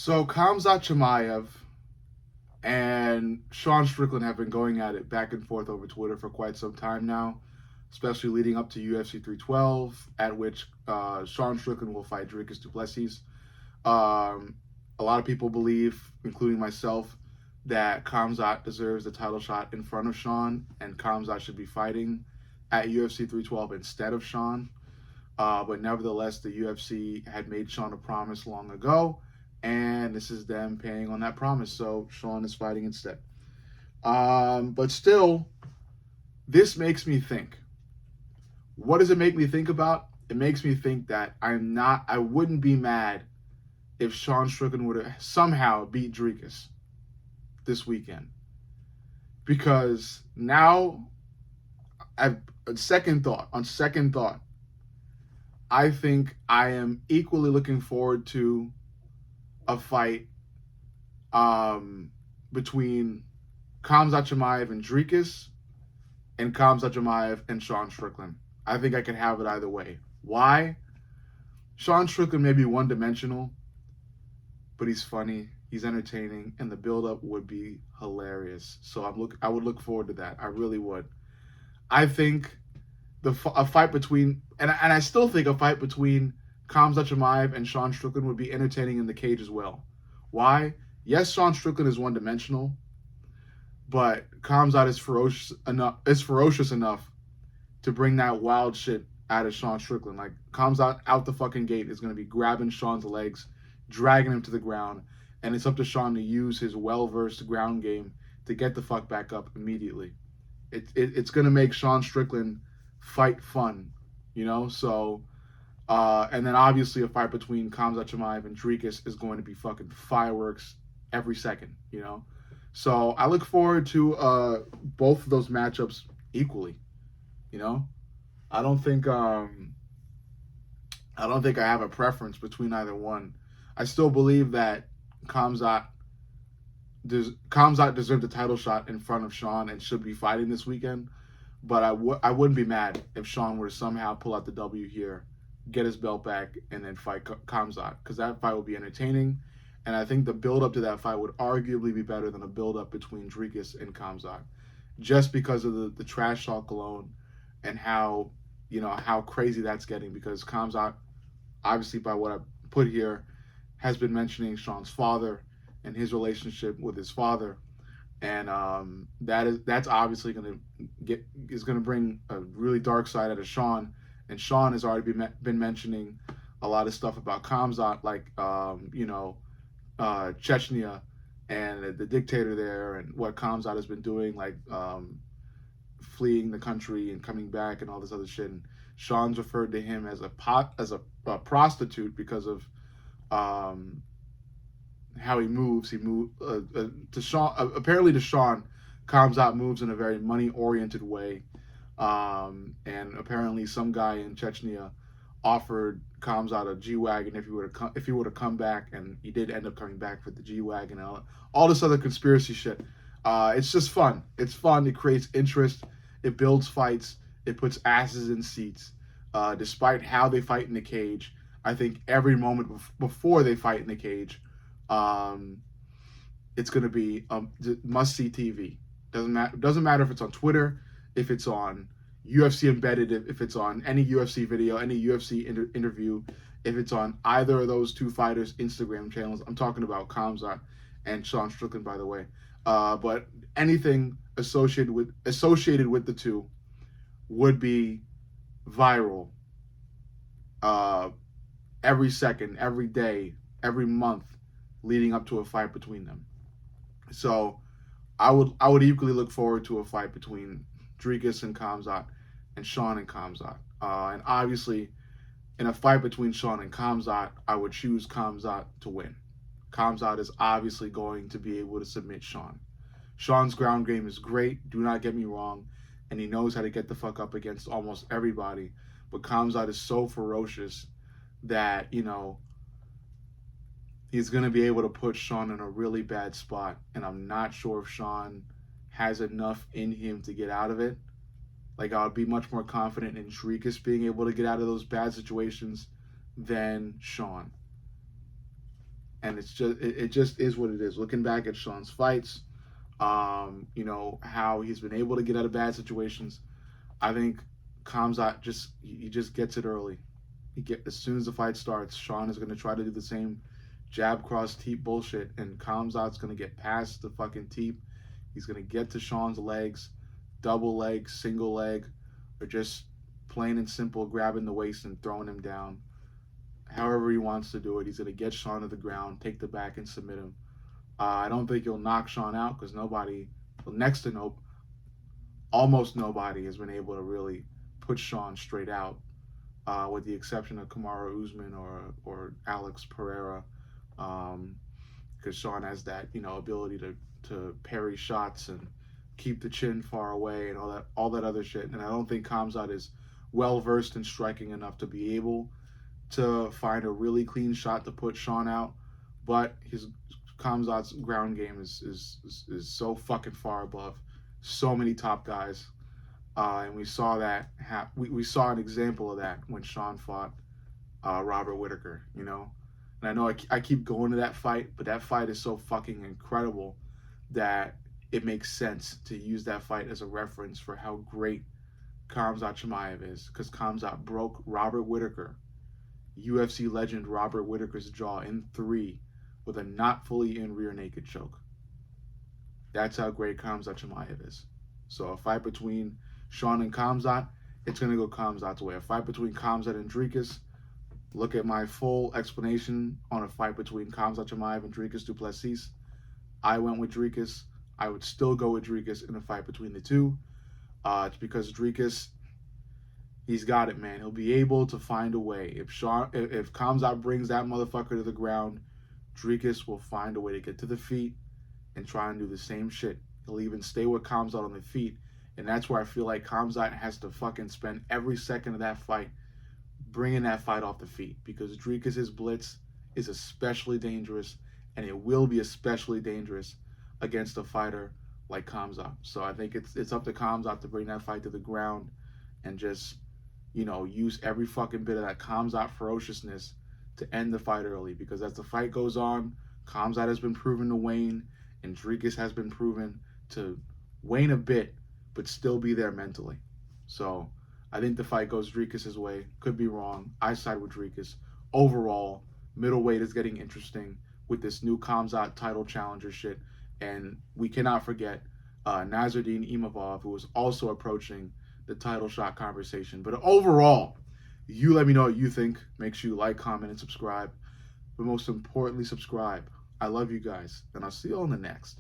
So Khamzat Chimaev and Sean Strickland have been going at it back and forth over Twitter for quite some time now, especially leading up to UFC 312, at which Sean Strickland will fight Dricus du Plessis. A lot of people believe, including myself, that Khamzat deserves the title shot in front of Sean, and Khamzat should be fighting at UFC 312 instead of Sean. But nevertheless, the UFC had made Sean a promise long ago, and this is them paying on that promise. So Sean is fighting instead. But still, this makes me think. What does it make me think about? It makes me think that I wouldn't be mad if Sean Strickland would have somehow beat Dricus this weekend. Because now, on second thought, I think I am equally looking forward to a fight between Khamzat Chimaev and Dricus and Khamzat Chimaev and Sean Strickland. I think I could have it either way. Why? Sean Strickland may be one-dimensional, but he's funny, he's entertaining, and the build-up would be hilarious. So I would look forward to that. I really would. I think a fight between, and I still think a fight between Khamzat Chimaev and Sean Strickland would be entertaining in the cage as well. Why? Yes, Sean Strickland is one-dimensional, but Khamzat is ferocious enough to bring that wild shit out of Sean Strickland. Like, Khamzat out the fucking gate is going to be grabbing Sean's legs, dragging him to the ground, and it's up to Sean to use his well-versed ground game to get the fuck back up immediately. It's going to make Sean Strickland fight fun, you know? So, and then obviously a fight between Khamzat Chimaev and Dricus is going to be fucking fireworks every second, you know? So I look forward to both of those matchups equally, you know? I don't think I have a preference between either one. I still believe that Khamzat deserved a title shot in front of Sean and should be fighting this weekend. But I wouldn't be mad if Sean were to somehow pull out the W here, get his belt back, and then fight Khamzat, because that fight would be entertaining. And I think the build-up to that fight would arguably be better than a build-up between Dricus and Khamzat, just because of the trash talk alone and how crazy that's getting, because Khamzat, obviously by what I put here, has been mentioning Sean's father and his relationship with his father, and that's obviously going to bring a really dark side out of Sean. And Sean has already been mentioning a lot of stuff about Khamzat, like Chechnya and the dictator there, and what Khamzat has been doing, like fleeing the country and coming back and all this other shit. And Sean's referred to him as a prostitute because of how he moves. He moved to Sean. Apparently, to Sean, Khamzat moves in a very money-oriented way, and apparently, some guy in Chechnya offered Khamzat a G-Wagon if he were to come back, and he did end up coming back for the G-Wagon and all this other conspiracy shit. It's just fun. It's fun. It creates interest. It builds fights. It puts asses in seats. Despite how they fight in the cage, I think every moment before they fight in the cage, it's going to be must-see TV. Doesn't matter if it's on Twitter, if it's on UFC Embedded, if it's on any UFC video, any UFC interview, if it's on either of those two fighters' Instagram channels. I'm talking about Khamzat and Sean Strickland, by the way. But anything associated with the two would be viral every second, every day, every month leading up to a fight between them. So I would equally look forward to a fight between Dricus and Khamzat and Sean and Khamzat. And obviously, in a fight between Sean and Khamzat, I would choose Khamzat to win. Khamzat is obviously going to be able to submit Sean. Sean's ground game is great, do not get me wrong, and he knows how to get the fuck up against almost everybody. But Khamzat is so ferocious that, he's going to be able to put Sean in a really bad spot. And I'm not sure if Sean has enough in him to get out of it. Like, I would be much more confident in Dricus being able to get out of those bad situations than Sean. And it just is what it is. Looking back at Sean's fights, how he's been able to get out of bad situations. I think Khamzat he just gets it early. As soon as the fight starts, Sean is going to try to do the same jab cross teep bullshit, and Khamzat's going to get past the fucking teep. He's going to get to Sean's legs, double leg, single leg, or just plain and simple grabbing the waist and throwing him down. However he wants to do it, he's going to get Sean to the ground, take the back, and submit him. I don't think he'll knock Sean out because almost nobody has been able to really put Sean straight out, with the exception of Kamaru Usman or Alex Pereira, because Sean has that ability to parry shots and keep the chin far away and all that other shit. And I don't think Khamzat is well versed in striking enough to be able to find a really clean shot to put Sean out. But Khamzat's ground game is so fucking far above so many top guys, and we saw that. We saw an example of that when Sean fought Robert Whittaker. And I know I keep going to that fight, but that fight is so fucking incredible that it makes sense to use that fight as a reference for how great Khamzat Chimaev is, because Khamzat broke Robert Whittaker, UFC legend Robert Whittaker's jaw in 3 with a not fully in rear naked choke. That's how great Khamzat Chimaev is. So a fight between Sean and Khamzat, it's going to go Khamzat's way. A fight between Khamzat and Dricus, look at my full explanation on a fight between Khamzat Chimaev and Dricus du Plessis. I went with Dricus. I would still go with Dricus in a fight between the two. It's because Dricus, he's got it, man. He'll be able to find a way. If Khamzat brings that motherfucker to the ground, Dricus will find a way to get to the feet and try and do the same shit. He'll even stay with Khamzat on the feet. And that's where I feel like Khamzat has to fucking spend every second of that fight bringing that fight off the feet, because Dricus's blitz is especially dangerous, and it will be especially dangerous against a fighter like Khamzat. So I think it's up to Khamzat to bring that fight to the ground and just, use every fucking bit of that Khamzat ferociousness to end the fight early, because as the fight goes on, Khamzat has been proven to wane, and Dricus has been proven to wane a bit, but still be there mentally. So I think the fight goes Dricus' way. Could be wrong. I side with Dricus. Overall, middleweight is getting interesting with this new Khamzat title challenger shit. And we cannot forget Nasruddin Imavov, who is also approaching the title shot conversation. But overall, you let me know what you think. Make sure you like, comment, and subscribe. But most importantly, subscribe. I love you guys, and I'll see you on the next.